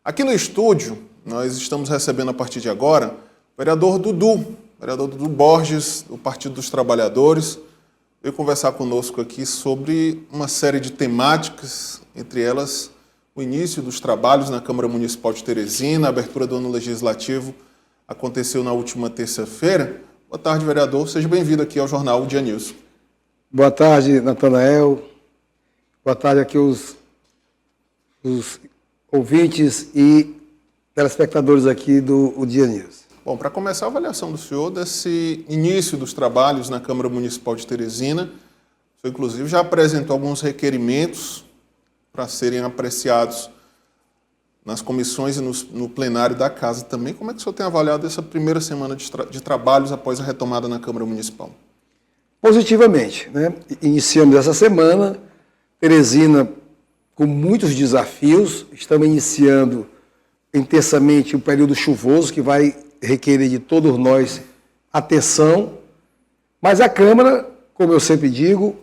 Aqui no estúdio, nós estamos recebendo a partir de agora o vereador Dudu Borges, do Partido dos Trabalhadores, veio conversar conosco aqui sobre uma série de temáticas, entre elas o início dos trabalhos na Câmara Municipal de Teresina, a abertura do ano legislativo aconteceu na última terça-feira. Boa tarde, vereador. Seja bem-vindo aqui ao Jornal Dia News. Boa tarde, Natanael. Boa tarde aqui os ouvintes e telespectadores aqui do Dia News. Bom, para começar a avaliação do senhor desse início dos trabalhos na Câmara Municipal de Teresina, o senhor, inclusive, já apresentou alguns requerimentos para serem apreciados nas comissões e no plenário da Casa também. Como é que o senhor tem avaliado essa primeira semana de trabalhos após a retomada na Câmara Municipal? Positivamente, né? Iniciamos essa semana, Teresina com muitos desafios, estamos iniciando intensamente o período chuvoso, que vai requerer de todos nós atenção, mas a Câmara, como eu sempre digo,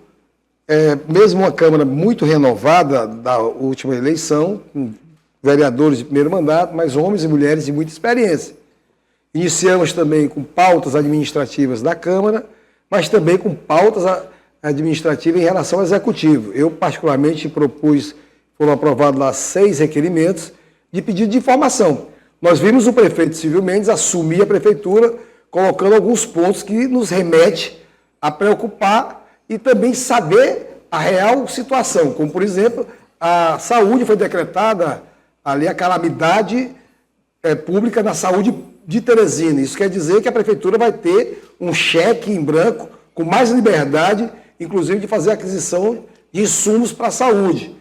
mesmo uma Câmara muito renovada da última eleição, com vereadores de primeiro mandato, mas homens e mulheres de muita experiência. Iniciamos também com pautas administrativas da Câmara, mas também com pautas administrativas em relação ao Executivo. Eu, particularmente, foram aprovados lá 6 requerimentos de pedido de informação. Nós vimos o prefeito Silvio Mendes assumir a prefeitura, colocando alguns pontos que nos remete a preocupar e também saber a real situação, como, por exemplo, a saúde foi decretada ali a calamidade pública na saúde de Teresina. Isso quer dizer que a prefeitura vai ter um cheque em branco com mais liberdade, inclusive de fazer aquisição de insumos para a saúde.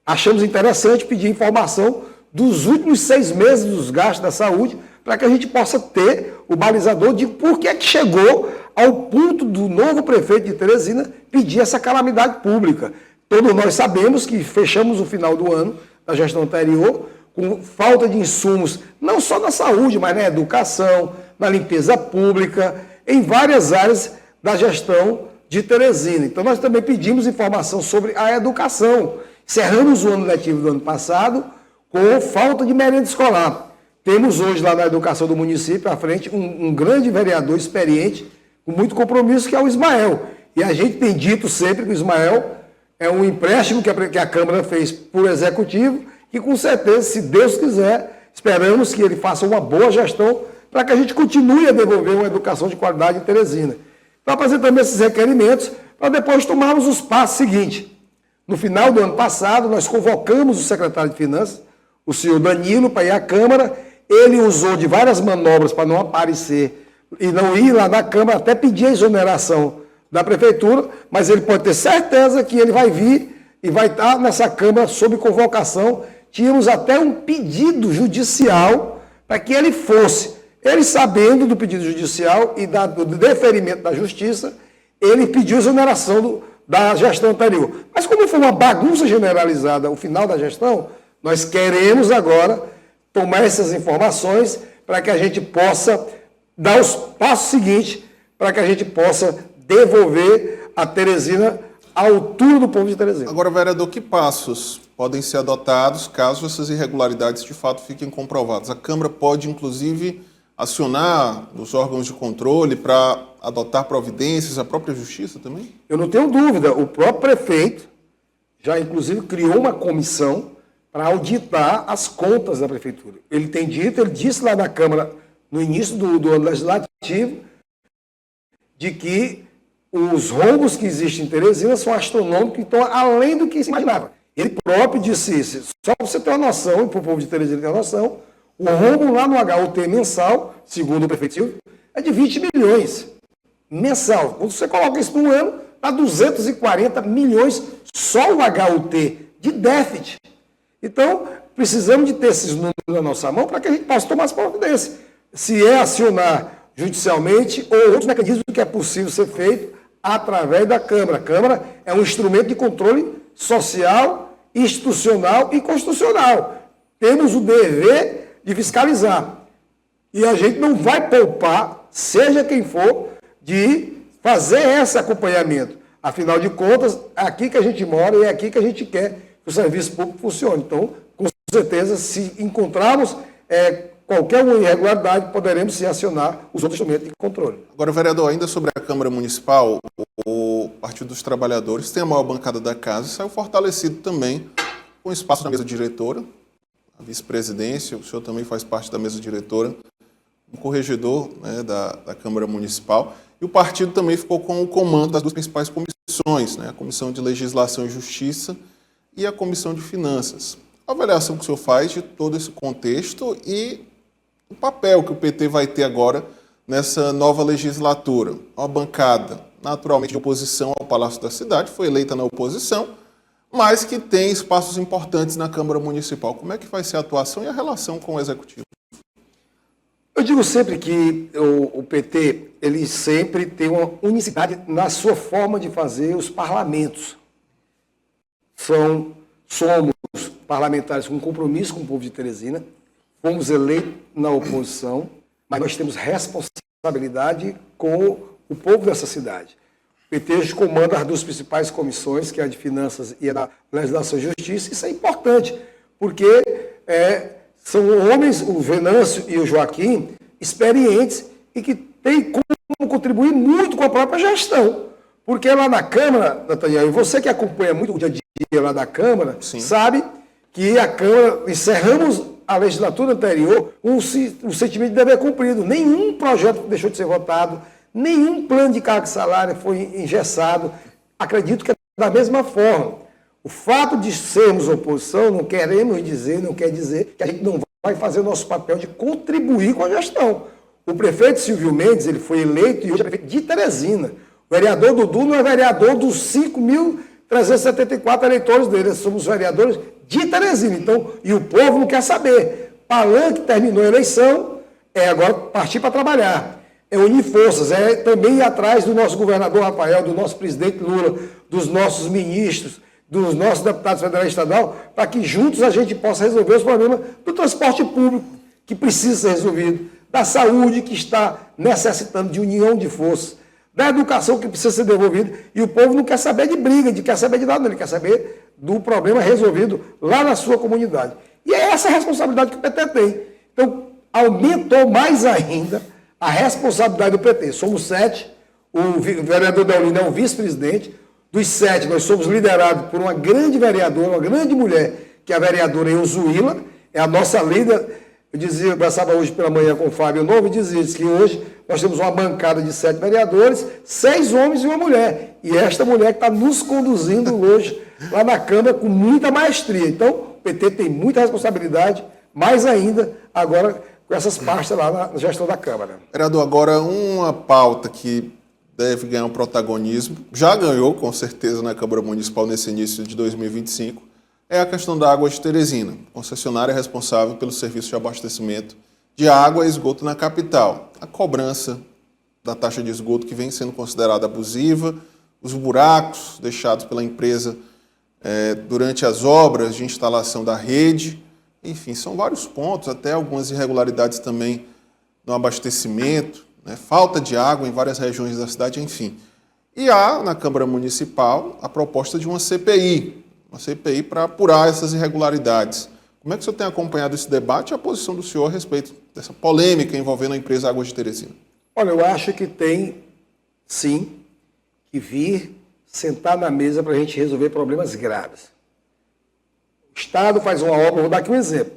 Achamos interessante pedir informação dos últimos 6 meses dos gastos da saúde, para que a gente possa ter o balizador de por que é que chegou ao ponto do novo prefeito de Teresina pedir essa calamidade pública. Todos nós sabemos que fechamos o final do ano da gestão anterior com falta de insumos, não só na saúde, mas na educação, na limpeza pública, em várias áreas da gestão de Teresina. Então nós também pedimos informação sobre a educação. Encerramos o ano letivo do ano passado com falta de merenda escolar. Temos hoje lá na educação do município, à frente, um grande vereador experiente, com muito compromisso, que é o Ismael. E a gente tem dito sempre que o Ismael é um empréstimo que a Câmara fez por Executivo, que com certeza, se Deus quiser, esperamos que ele faça uma boa gestão para que a gente continue a desenvolver uma educação de qualidade em Teresina. Então, apresentamos esses requerimentos para depois tomarmos os passos seguintes. No final do ano passado, nós convocamos o secretário de Finanças, o senhor Danilo, para ir à Câmara. Ele usou de várias manobras para não aparecer e não ir lá na Câmara, até pedir a exoneração da Prefeitura, mas ele pode ter certeza que ele vai vir e vai estar nessa Câmara sob convocação. Tínhamos até um pedido judicial para que ele fosse. Ele, sabendo do pedido judicial e do deferimento da Justiça, ele pediu exoneração da gestão anterior. Mas como foi uma bagunça generalizada o final da gestão, nós queremos agora tomar essas informações para que a gente possa dar os passos seguintes, para que a gente possa devolver a Teresina à altura do povo de Teresina. Agora, vereador, que passos podem ser adotados caso essas irregularidades de fato fiquem comprovadas? A Câmara pode, inclusive, acionar os órgãos de controle para adotar providências, a própria Justiça também? Eu não tenho dúvida. O próprio prefeito já, inclusive, criou uma comissão para auditar as contas da Prefeitura. Ele disse lá na Câmara, no início do ano legislativo, de que os roubos que existem em Teresina são astronômicos, então, além do que se imaginava. Ele próprio disse isso. Só para você ter uma noção, e para o povo de Teresina ter uma noção, o roubo lá no HUT mensal, segundo o prefeito Silvio, é de 20 milhões mensal. Quando você coloca isso no ano, dá 240 milhões só o HUT de déficit. Então, precisamos de ter esses números na nossa mão para que a gente possa tomar as providências. Se é acionar judicialmente ou outros mecanismos que é possível ser feito através da Câmara. A Câmara é um instrumento de controle social, institucional e constitucional. Temos o dever de fiscalizar. E a gente não vai poupar, seja quem for, de fazer esse acompanhamento. Afinal de contas, é aqui que a gente mora e é aqui que a gente quer que o serviço público funcione. Então, com certeza, se encontrarmos qualquer irregularidade, poderemos se acionar os outros instrumentos de controle. Agora, vereador, ainda sobre a Câmara Municipal, o Partido dos Trabalhadores tem a maior bancada da casa e saiu fortalecido também com espaço na mesa diretora, a vice-presidência, o senhor também faz parte da mesa diretora, um corregedor, né, da Câmara Municipal, e o partido também ficou com o comando das duas principais comissões, né, a Comissão de Legislação e Justiça e a Comissão de Finanças. A avaliação que o senhor faz de todo esse contexto e o papel que o PT vai ter agora nessa nova legislatura. Uma bancada, naturalmente, de oposição ao Palácio da Cidade, foi eleita na oposição, mas que tem espaços importantes na Câmara Municipal. Como é que vai ser a atuação e a relação com o Executivo? Eu digo sempre que o PT, ele sempre tem uma unicidade na sua forma de fazer os parlamentos. Somos parlamentares com compromisso com o povo de Teresina, fomos eleitos na oposição, mas nós temos responsabilidade com o povo dessa cidade. O PT comanda as duas principais comissões, que é a de Finanças e a da Legislação e Justiça. Isso é importante, porque são homens, o Venâncio e o Joaquim, experientes e que têm como contribuir muito com a própria gestão. Porque lá na Câmara, Nathaniel, e você que acompanha muito o dia a dia lá da Câmara, sim, sabe que a Câmara, encerramos a legislatura anterior com o sentimento de dever cumprido. Nenhum projeto deixou de ser votado, nenhum plano de cargo e salário foi engessado. Acredito que é da mesma forma. O fato de sermos oposição não quer dizer que a gente não vai fazer o nosso papel de contribuir com a gestão. O prefeito Silvio Mendes, ele foi eleito e hoje é prefeito de Teresina. O vereador Dudu não é vereador dos 5.374 eleitores dele, somos vereadores de Teresina. Então, e o povo não quer saber. Palanque terminou a eleição, agora partir para trabalhar. É unir forças, também ir atrás do nosso governador Rafael, do nosso presidente Lula, dos nossos ministros, dos nossos deputados federal e estadual, para que juntos a gente possa resolver os problemas do transporte público, que precisa ser resolvido, da saúde, que está necessitando de união de forças, da educação, que precisa ser devolvida, e o povo não quer saber de briga, não quer saber de nada, ele quer saber do problema resolvido lá na sua comunidade. E é essa a responsabilidade que o PT tem. Então, aumentou mais ainda a responsabilidade do PT. Somos 7, o vereador Deolino é o vice-presidente. Dos 7, nós somos liderados por uma grande vereadora, uma grande mulher, que é a vereadora Euzuíla, é a nossa líder. Eu conversava hoje pela manhã com o Fábio Novo e dizia que hoje nós temos uma bancada de 7 vereadores, 6 homens e uma mulher. E esta mulher que está nos conduzindo hoje lá na Câmara com muita maestria. Então, o PT tem muita responsabilidade, mais ainda agora com essas pastas lá na gestão da Câmara. Vereador, agora uma pauta que deve ganhar um protagonismo, já ganhou com certeza na Câmara Municipal nesse início de 2025, é a questão da Água de Teresina, concessionária responsável pelo serviço de abastecimento de água e esgoto na capital. A cobrança da taxa de esgoto que vem sendo considerada abusiva, os buracos deixados pela empresa durante as obras de instalação da rede, enfim, são vários pontos, até algumas irregularidades também no abastecimento, falta de água em várias regiões da cidade, enfim. E há, na Câmara Municipal, a proposta de uma CPI para apurar essas irregularidades. Como é que o senhor tem acompanhado esse debate e a posição do senhor a respeito dessa polêmica envolvendo a empresa Águas de Teresina? Olha, eu acho que tem, sim, que vir sentar na mesa para a gente resolver problemas graves. O Estado faz uma obra, vou dar aqui um exemplo.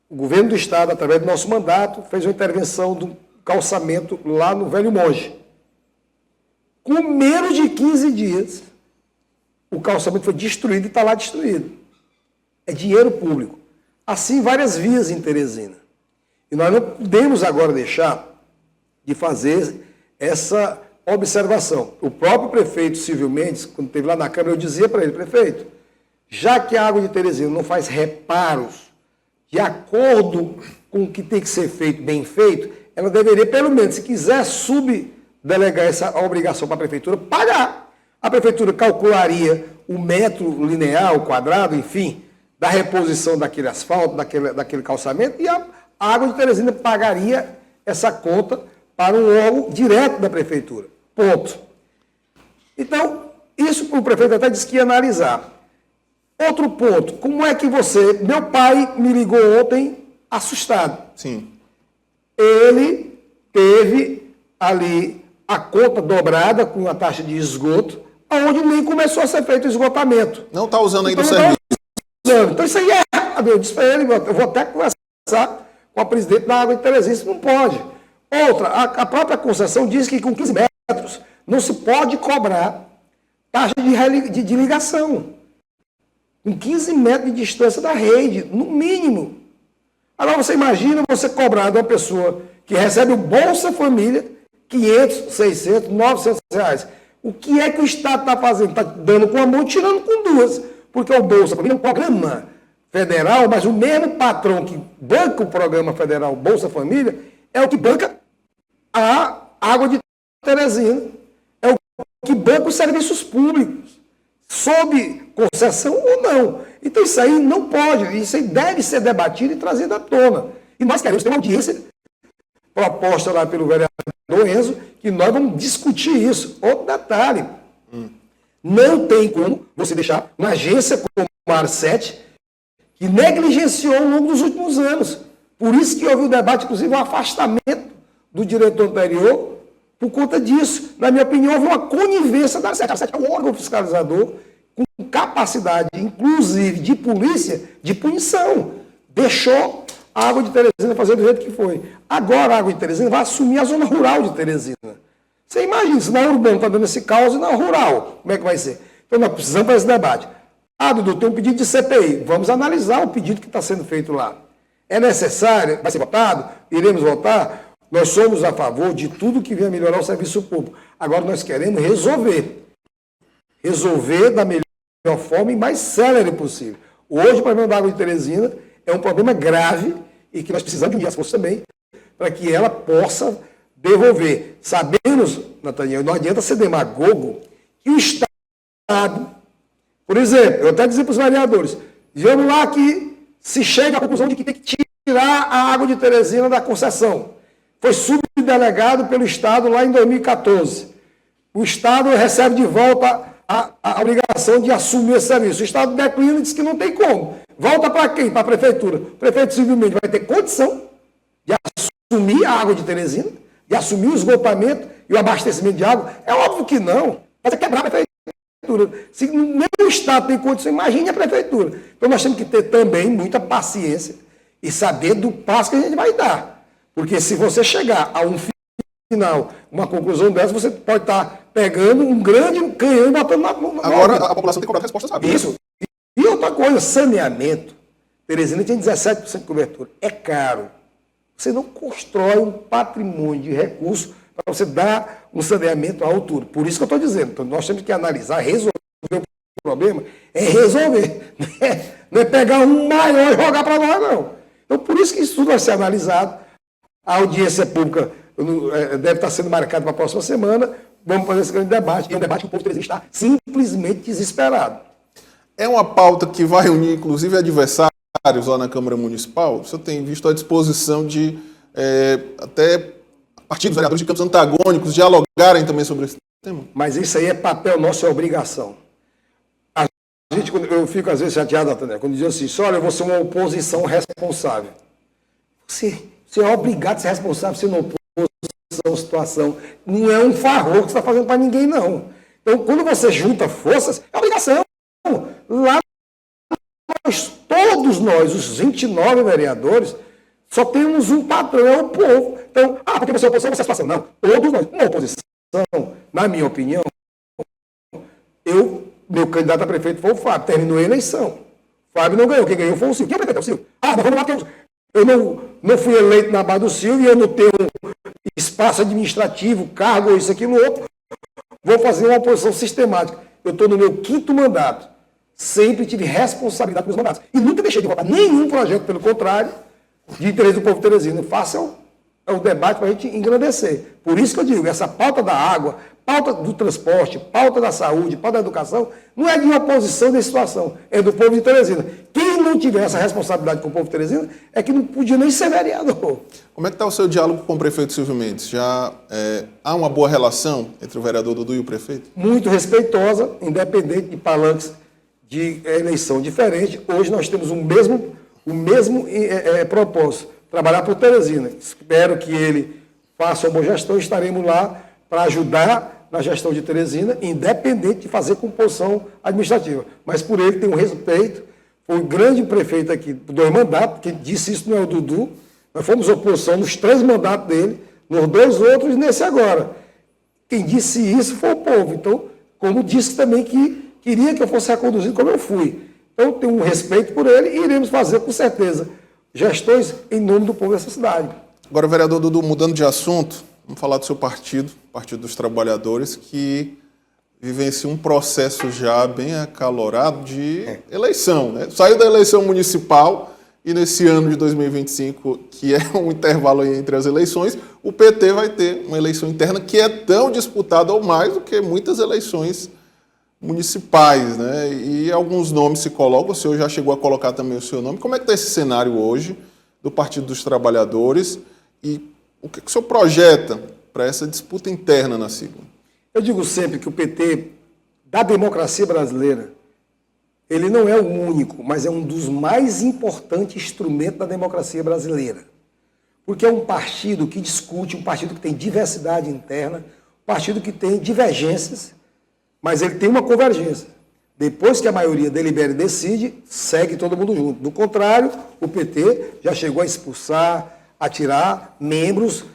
O governo do Estado, através do nosso mandato, fez uma intervenção do calçamento lá no Velho Monte. Com menos de 15 dias, o calçamento foi destruído e está lá destruído. É dinheiro público. Assim, várias vias em Teresina. E nós não podemos agora deixar de fazer essa observação. O próprio prefeito Silvio Mendes, quando esteve lá na Câmara, eu dizia para ele, prefeito, já que a Água de Teresina não faz reparos de acordo com o que tem que ser feito, bem feito, ela deveria, pelo menos, se quiser subdelegar essa obrigação para a prefeitura, pagar. A prefeitura calcularia o metro linear, o quadrado, enfim, da reposição daquele asfalto, daquele calçamento, e a Água de Teresina pagaria essa conta para um órgão direto da prefeitura. Ponto. Então, isso o prefeito até disse que ia analisar. Outro ponto, como é que você... Meu pai me ligou ontem assustado. Sim. Ele teve ali a conta dobrada com a taxa de esgoto, onde nem começou a ser feito o esgotamento. Não está usando ainda o Então, serviço. então isso aí é errado. Eu disse para ele, eu vou até conversar com a presidente da Água de Terezinha, isso não pode. Outra, a própria concessão diz que com 15 metros não se pode cobrar taxa de ligação. Com 15 metros de distância da rede, no mínimo. Agora você imagina você cobrar de uma pessoa que recebe o Bolsa Família 500, 600, 900 reais. O que é que o Estado está fazendo? Está dando com uma mão e tirando com duas. Porque o Bolsa Família é um programa federal, mas o mesmo patrão que banca o programa federal Bolsa Família é o que banca a Água de Teresina. É o que banca os serviços públicos, sob concessão ou não. Então isso aí não pode, isso aí deve ser debatido e trazido à tona. E nós queremos ter uma audiência proposta lá pelo vereador Enzo, que nós vamos discutir isso. Outro detalhe, não tem como você deixar uma agência como a AR7, que negligenciou ao longo dos últimos anos. Por isso que houve o debate, inclusive, o afastamento do diretor anterior, por conta disso. Na minha opinião, houve uma conivência da AR7. A AR7 é um órgão fiscalizador com capacidade, inclusive, de polícia, de punição. Deixou a Água de Teresina fazer do jeito que foi. Agora a Água de Teresina vai assumir a zona rural de Teresina. Você imagina, se na urbana está dando esse caos e na rural, como é que vai ser? Então nós precisamos fazer esse debate. Ah, Dudu, tem um pedido de CPI. Vamos analisar o pedido que está sendo feito lá. É necessário? Vai ser votado? Iremos votar? Nós somos a favor de tudo que venha melhorar o serviço público. Agora nós queremos resolver. Resolver da melhor forma e mais célere possível. Hoje o problema da Água de Teresina é um problema grave e que nós precisamos unir as forças também para que ela possa devolver. Sabemos, Nathaniel, não adianta ser demagogo, que o Estado, por exemplo, eu até dizer para os vereadores, vamos lá que se chega à conclusão de que tem que tirar a Água de Teresina da concessão. Foi subdelegado pelo Estado lá em 2014. O Estado recebe de volta a obrigação de assumir esse serviço. O Estado declina e diz que não tem como. Volta para quem? Para a Prefeitura. O prefeito civilmente vai ter condição de assumir a Água de Teresina, de assumir o esgotamento e o abastecimento de água? É óbvio que não. Mas é quebrar a Prefeitura. Se nem o Estado tem condição, imagine a Prefeitura. Então nós temos que ter também muita paciência e saber do passo que a gente vai dar. Porque se você chegar a um final, uma conclusão dessa, você pode estar pegando um grande canhão e botando na Agora a população tem que cobrar resposta, sabe? Isso. E outra coisa, saneamento. Teresina tem 17% de cobertura. É caro. Você não constrói um patrimônio de recursos para você dar um saneamento à altura. Por isso que eu estou dizendo. Então, nós temos que analisar, resolver o problema. É resolver. Não é pegar um maior e jogar para nós, não. Então, por isso que isso tudo vai ser analisado. A audiência pública deve estar sendo marcada para a próxima semana. Vamos fazer esse grande debate. E é um debate que o povo teresinha está simplesmente desesperado. É uma pauta que vai unir, inclusive, adversários lá na Câmara Municipal. Você tem visto a disposição de até partidos, vereadores de campos antagônicos dialogarem também sobre esse tema? Mas isso aí é papel nosso, é obrigação. A gente, eu fico às vezes chateado, Nathaniel, quando diz assim, olha, eu vou ser uma oposição responsável. Você é obrigado a ser responsável se não oposição, situação. Não é um favor que você está fazendo para ninguém, não. Então, quando você junta forças, é obrigação. Lá, todos nós, os 29 vereadores, só temos um patrão, é o povo. Então, porque você é oposição, você é situação. Não, todos nós. Uma oposição, na minha opinião, meu candidato a prefeito foi o Fábio, terminou a eleição. O Fábio não ganhou, quem ganhou foi o Silvio. Quem é o prefeito? É o Silvio. Mas vamos lá, eu não fui eleito na base do Silvio e eu não tenho espaço administrativo, cargo, isso, aquilo, outro. Vou fazer uma oposição sistemática. Eu estou no meu 5º mandato. Sempre tive responsabilidade com os mandatos. E nunca deixei de votar nenhum projeto, pelo contrário, de interesse do povo teresino. Façam o debate para a gente engrandecer. Por isso que eu digo, essa pauta da água, pauta do transporte, pauta da saúde, pauta da educação, não é de uma oposição de situação, é do povo de Teresina. Quem não tiver essa responsabilidade com o povo de Teresina é que não podia nem ser vereador. Como é que está o seu diálogo com o prefeito Silvio Mendes? Já há uma boa relação entre o vereador Dudu e o prefeito? Muito respeitosa, independente de palanques de eleição diferente. Hoje nós temos o mesmo propósito, trabalhar por Teresina. Espero que ele faça uma boa gestão, estaremos lá para ajudar na gestão de Teresina, independente de fazer composição administrativa. Mas por ele tem um respeito, foi um grande prefeito aqui, 2 mandatos, quem disse isso não é o Dudu, nós fomos oposição nos 3 mandatos dele, nos 2 outros e nesse agora. Quem disse isso foi o povo. Então, como disse também que queria que eu fosse reconduzido como eu fui. Então, tenho um respeito por ele e iremos fazer, com certeza, gestões em nome do povo dessa cidade. Agora, vereador Dudu, mudando de assunto, vamos falar do seu partido, Partido dos Trabalhadores, que vivencia um processo já bem acalorado de eleição, né? Saiu da eleição municipal e nesse ano de 2025, que é um intervalo entre as eleições, o PT vai ter uma eleição interna que é tão disputada ou mais do que muitas eleições municipais, né? E alguns nomes se colocam, o senhor já chegou a colocar também o seu nome. Como é que está esse cenário hoje do Partido dos Trabalhadores e o que o senhor projeta para essa disputa interna na sigla? Eu digo sempre que o PT, da democracia brasileira, ele não é o único, mas é um dos mais importantes instrumentos da democracia brasileira. Porque é um partido que discute, um partido que tem diversidade interna, um partido que tem divergências, mas ele tem uma convergência. Depois que a maioria delibera e decide, segue todo mundo junto. Do contrário, o PT já chegou a expulsar, a tirar membros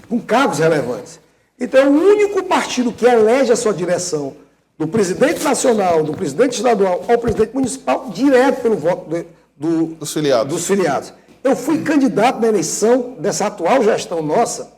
com cargos relevantes. Então, é o único partido que elege a sua direção, do presidente nacional, do presidente estadual ao presidente municipal, direto pelo voto dos filiados. Eu fui candidato na eleição dessa atual gestão nossa,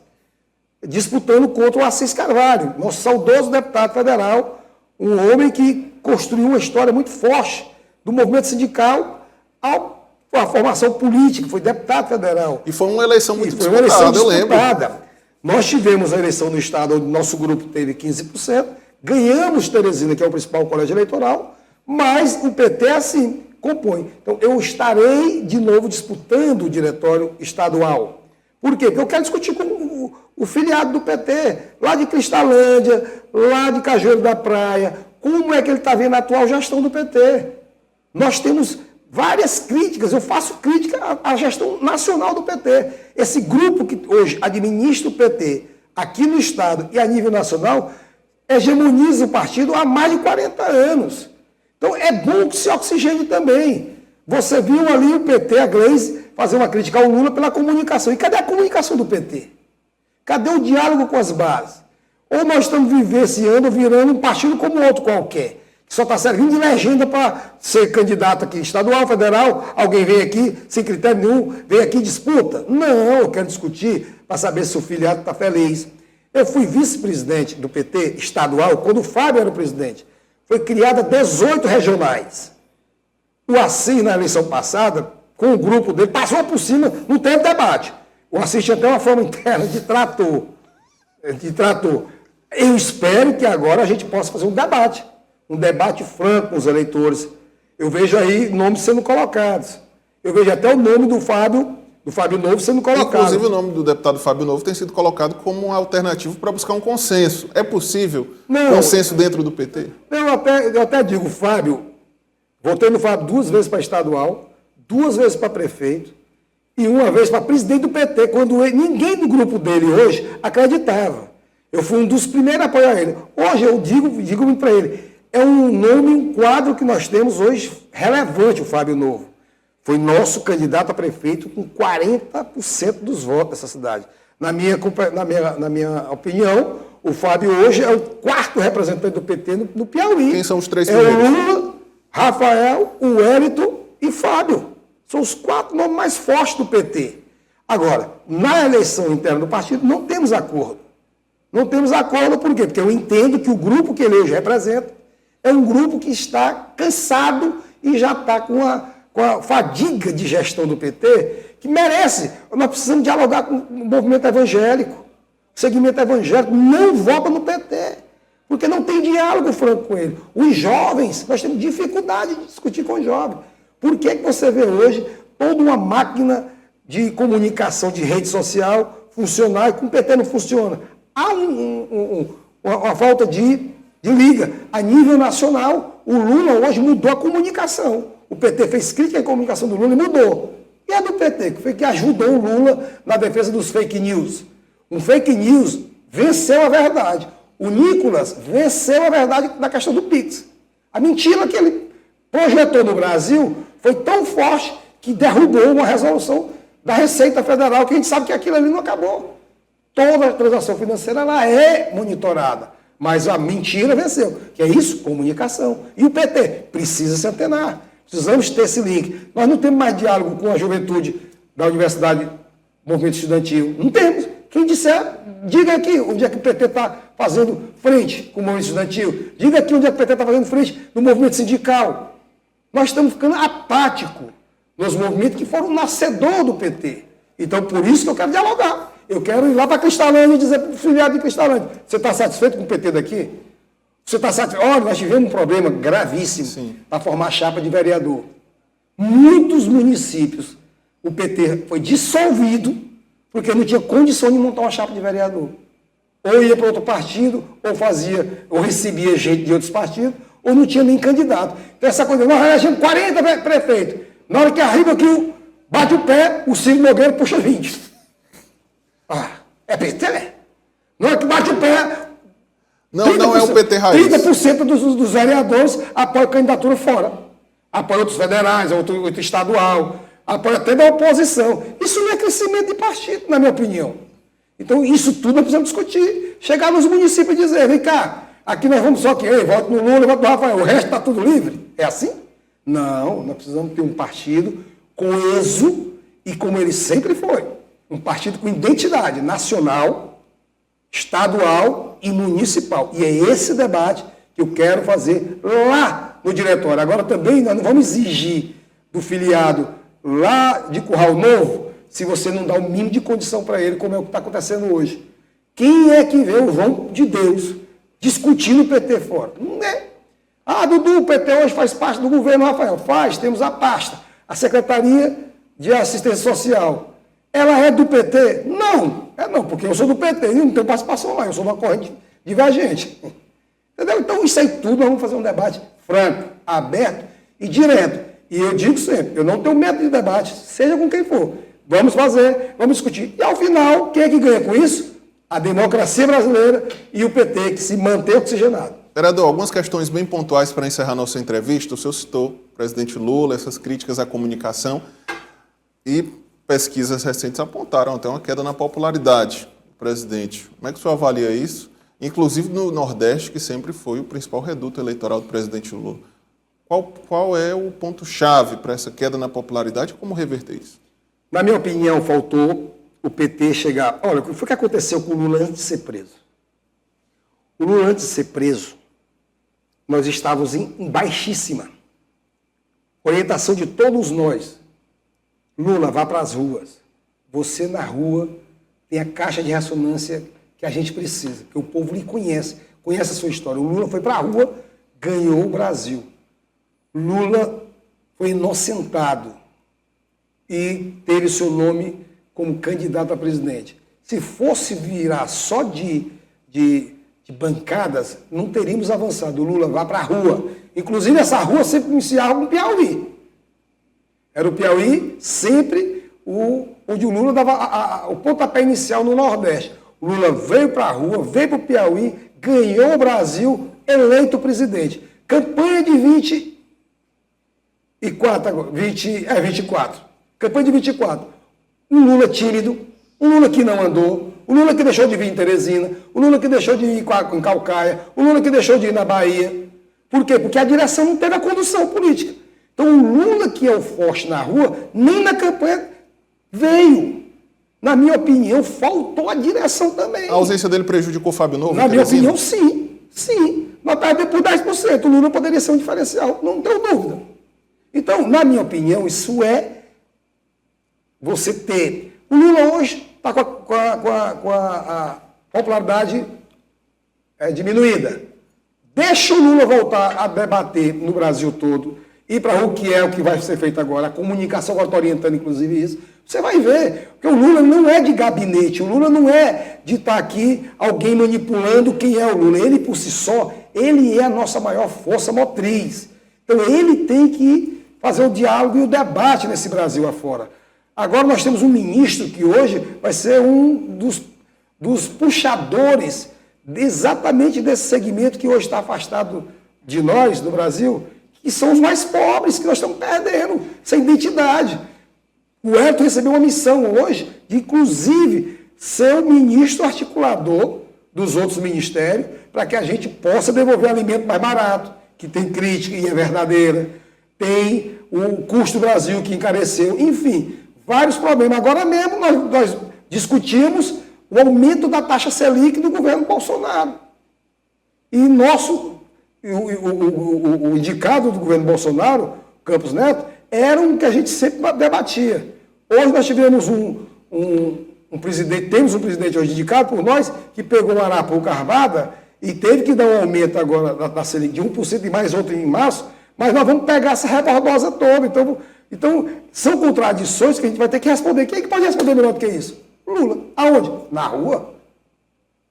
disputando contra o Assis Carvalho, nosso saudoso deputado federal, um homem que construiu uma história muito forte do movimento sindical à formação política, foi deputado federal. E foi uma eleição muito disputada, foi uma eleição disputada. Eu lembro. Nós tivemos a eleição no estado, onde nosso grupo teve 15%, ganhamos Teresina, que é o principal colégio eleitoral, mas o PT, assim, compõe. Então, eu estarei, de novo, disputando o diretório estadual. Por quê? Porque eu quero discutir com o filiado do PT, lá de Cristalândia, lá de Cajueiro da Praia, como é que ele está vendo a atual gestão do PT. Nós temos várias críticas, eu faço crítica à gestão nacional do PT. Esse grupo que hoje administra o PT aqui no estado e a nível nacional hegemoniza o partido há mais de 40 anos. Então é bom que se oxigene também. Você viu ali o PT, a Gleisi, fazer uma crítica ao Lula pela comunicação. E cadê a comunicação do PT? Cadê o diálogo com as bases? Ou nós estamos vivenciando, virando um partido como outro qualquer, que só está servindo de legenda para ser candidato aqui, estadual, federal, alguém vem aqui sem critério nenhum, vem aqui e disputa. Não, eu quero discutir para saber se o filiado está feliz. Eu fui vice-presidente do PT estadual quando o Fábio era o presidente. Foi criada 18 regionais. O Assis, na eleição passada, com o grupo dele, passou por cima, não teve debate. O Assis tinha até uma forma interna de trator. Eu espero que agora a gente possa fazer um debate franco com os eleitores. Eu vejo aí nomes sendo colocados. Eu vejo até o nome do Fábio Novo sendo colocado. Inclusive o nome do deputado Fábio Novo tem sido colocado como um alternativo para buscar um consenso. É possível consenso dentro do PT? Eu até digo, o Fábio, votei no Fábio 2 vezes para estadual, 2 vezes para prefeito e 1 vez para presidente do PT, quando ninguém do grupo dele hoje acreditava. Eu fui um dos primeiros a apoiar ele. Hoje eu digo para ele, é um nome, um quadro que nós temos hoje relevante, o Fábio Novo. Foi nosso candidato a prefeito com 40% dos votos dessa cidade. Na minha opinião, o Fábio hoje é o 4º representante do PT no Piauí. Quem são os 3 primeiros? É o Lula, Rafael, o Wellington e Fábio. São os 4 nomes mais fortes do PT. Agora, na eleição interna do partido, não temos acordo. Não temos acordo por quê? Porque eu entendo que o grupo que ele hoje representa é um grupo que está cansado e já está com a fadiga de gestão do PT, que merece. Nós precisamos dialogar com o movimento evangélico. O segmento evangélico não vota no PT, porque não tem diálogo franco com ele. Os jovens, nós temos dificuldade de discutir com os jovens. Por que você vê hoje toda uma máquina de comunicação de rede social funcionar e com o PT não funciona? Há uma falta de liga. A nível nacional, O Lula hoje mudou a comunicação. O PT fez crítica à comunicação do Lula e mudou. E a do PT, que foi que ajudou o Lula na defesa dos fake news. Um fake news venceu a verdade. O Nicolas venceu a verdade na questão do Pix. A mentira que ele projetou no Brasil foi tão forte que derrubou uma resolução da Receita Federal, que a gente sabe que aquilo ali não acabou. Toda a transação financeira ela é monitorada, mas a mentira venceu. Que é isso? Comunicação. E o PT precisa se antenar. Precisamos ter esse link. Nós não temos mais diálogo com a juventude da Universidade Movimento Estudantil. Não temos. Quem disser, diga aqui onde é que o PT está fazendo frente com o movimento estudantil. Diga aqui onde é que o PT está fazendo frente no movimento sindical. Nós estamos ficando apáticos nos movimentos que foram nascedor do PT. Então, por isso que eu quero dialogar. Eu quero ir lá para Cristalândia e dizer para o filiado de Cristalândia, você está satisfeito com o PT daqui? Você está satisfeito? Olha, nós tivemos um problema gravíssimo para formar chapa de vereador. Muitos municípios, o PT foi dissolvido porque não tinha condição de montar uma chapa de vereador. Ou ia para outro partido, ou recebia gente de outros partidos, ou não tinha nem candidato. Então essa coisa, nós elegemos 40 prefeitos. Na hora que arriba aqui, bate o pé, o Ciro Nogueira puxa 20. É PT, né? Na hora que bate o pé... Não é o PT raiz. 30% dos vereadores apoiam candidatura fora. Apoiam outros federais, outro estadual, apoiam até da oposição. Isso não é crescimento de partido, na minha opinião. Então, isso tudo nós precisamos discutir. Chegar nos municípios e dizer, vem cá, aqui nós vamos só que voto no Lula, voto no Rafael, o resto está tudo livre. É assim? Não, nós precisamos ter um partido coeso e como ele sempre foi. Um partido com identidade nacional, estadual e municipal. E é esse debate que eu quero fazer lá no diretório. Agora também nós não vamos exigir do filiado lá de Curral Novo se você não dá o mínimo de condição para ele, como é o que está acontecendo hoje. Quem é que vê o João de Deus discutindo o PT fora? Não é. Dudu, o PT hoje faz parte do governo, Rafael. Faz, temos a pasta, a Secretaria de Assistência Social. Ela é do PT? Não, porque eu sou do PT e não tenho participação lá, eu sou de uma corrente divergente. Entendeu? Então, isso aí tudo, nós vamos fazer um debate franco, aberto e direto. E eu digo sempre, eu não tenho medo de debate, seja com quem for. Vamos fazer, vamos discutir. E ao final, quem é que ganha com isso? A democracia brasileira e o PT, que se mantém oxigenado. Vereador, algumas questões bem pontuais para encerrar nossa entrevista. O senhor citou o presidente Lula, essas críticas à comunicação e pesquisas recentes apontaram até uma queda na popularidade do presidente. Como é que o senhor avalia isso? Inclusive no Nordeste, que sempre foi o principal reduto eleitoral do presidente Lula. Qual é o ponto-chave para essa queda na popularidade e como reverter isso? Na minha opinião, faltou o PT chegar... Olha, o que foi que aconteceu com o Lula antes de ser preso? O Lula, antes de ser preso, nós estávamos em baixíssima. Orientação de todos nós. Lula, vá para as ruas. Você na rua tem a caixa de ressonância que a gente precisa, que o povo lhe conhece a sua história. O Lula foi para a rua, ganhou o Brasil. Lula foi inocentado e teve seu nome como candidato a presidente. Se fosse virar só de bancadas, não teríamos avançado. O Lula vai para a rua. Inclusive, essa rua sempre iniciava com o Piauí. Era o Piauí sempre onde o Lula dava o pontapé inicial no Nordeste. O Lula veio para a rua, veio para o Piauí, ganhou o Brasil, eleito presidente. Campanha de 24. Campanha de 24. Um Lula tímido, um Lula que não andou, o Lula que deixou de vir em Teresina, o Lula que deixou de ir em Calcaia, o Lula que deixou de ir na Bahia. Por quê? Porque a direção não teve a condução política. Então o Lula que é o forte na rua, nem na campanha veio. Na minha opinião, faltou a direção também. A ausência dele prejudicou o Fábio Novo? Na minha opinião, sim. Sim. Nós perdemos por 10%. O Lula poderia ser um diferencial, não tenho dúvida. Então, na minha opinião, isso é você ter. O Lula hoje está com a popularidade diminuída. Deixa o Lula voltar a debater no Brasil todo, ir para o que é o que vai ser feito agora, a comunicação agora está orientando, inclusive, isso. Você vai ver, porque o Lula não é de gabinete, o Lula não é de estar aqui alguém manipulando quem é o Lula. Ele, por si só, Ele é a nossa maior força motriz. Então ele tem que fazer o diálogo e o debate nesse Brasil afora. Agora nós temos um ministro que hoje vai ser um dos puxadores exatamente desse segmento que hoje está afastado de nós, do Brasil, que são os mais pobres, que nós estamos perdendo, essa identidade. O Elton recebeu uma missão hoje de, inclusive, ser o ministro articulador dos outros ministérios para que a gente possa devolver alimento mais barato, que tem crítica e é verdadeira, tem o custo do Brasil que encareceu, enfim, vários problemas. Agora mesmo nós discutimos o aumento da taxa Selic do governo Bolsonaro. E o indicado do governo Bolsonaro, Campos Neto, era um que a gente sempre debatia. Hoje nós tivemos um presidente, temos um presidente hoje indicado por nós, que pegou uma arapuca armada e teve que dar um aumento agora da Selic de 1% e mais outro em março, mas nós vamos pegar essa rebordosa toda. Então, são contradições que a gente vai ter que responder. Quem é que pode responder melhor do que isso? Lula. Aonde? Na rua.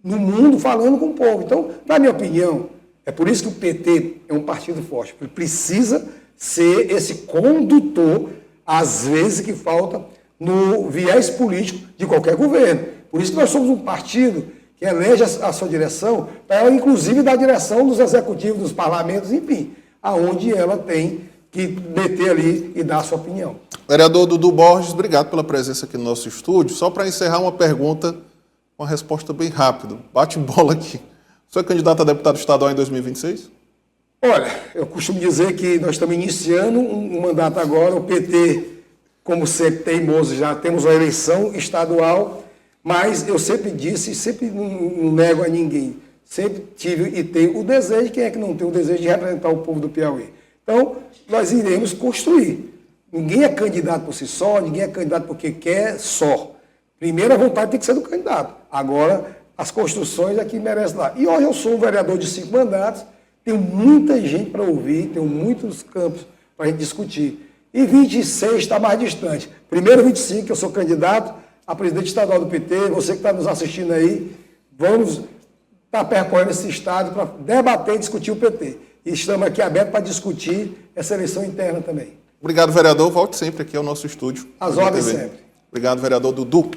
No mundo, falando com o povo. Então, na minha opinião, é por isso que o PT é um partido forte. Ele precisa ser esse condutor, às vezes, que falta no viés político de qualquer governo. Por isso que nós somos um partido que elege a sua direção, para ela, inclusive, dar a direção dos executivos, dos parlamentos, enfim, aonde ela tem que meter ali e dar a sua opinião. Vereador Dudu Borges, obrigado pela presença aqui no nosso estúdio. Só para encerrar, uma pergunta, uma resposta bem rápida. Bate bola aqui. O senhor é candidato a deputado estadual em 2026? Olha, eu costumo dizer que nós estamos iniciando um mandato agora, o PT, como sempre teimoso, já temos uma eleição estadual, mas eu sempre disse, sempre não nego a ninguém, sempre tive e tenho o desejo, quem é que não tem o desejo de representar o povo do Piauí? Então, nós iremos construir. Ninguém é candidato por si só, ninguém é candidato porque quer só. Primeiro, a vontade tem que ser do candidato. Agora, as construções é que merecem lá. E hoje eu sou um vereador de 5 mandatos, tenho muita gente para ouvir, tenho muitos campos para a gente discutir. E 26 está mais distante. Primeiro 25, que eu sou candidato a presidente estadual do PT, você que está nos assistindo aí, vamos estar percorrendo esse estado para debater e discutir o PT. E estamos aqui abertos para discutir essa eleição interna também. Obrigado, vereador. Volte sempre aqui ao nosso estúdio. Às ordens sempre. Obrigado, vereador Dudu.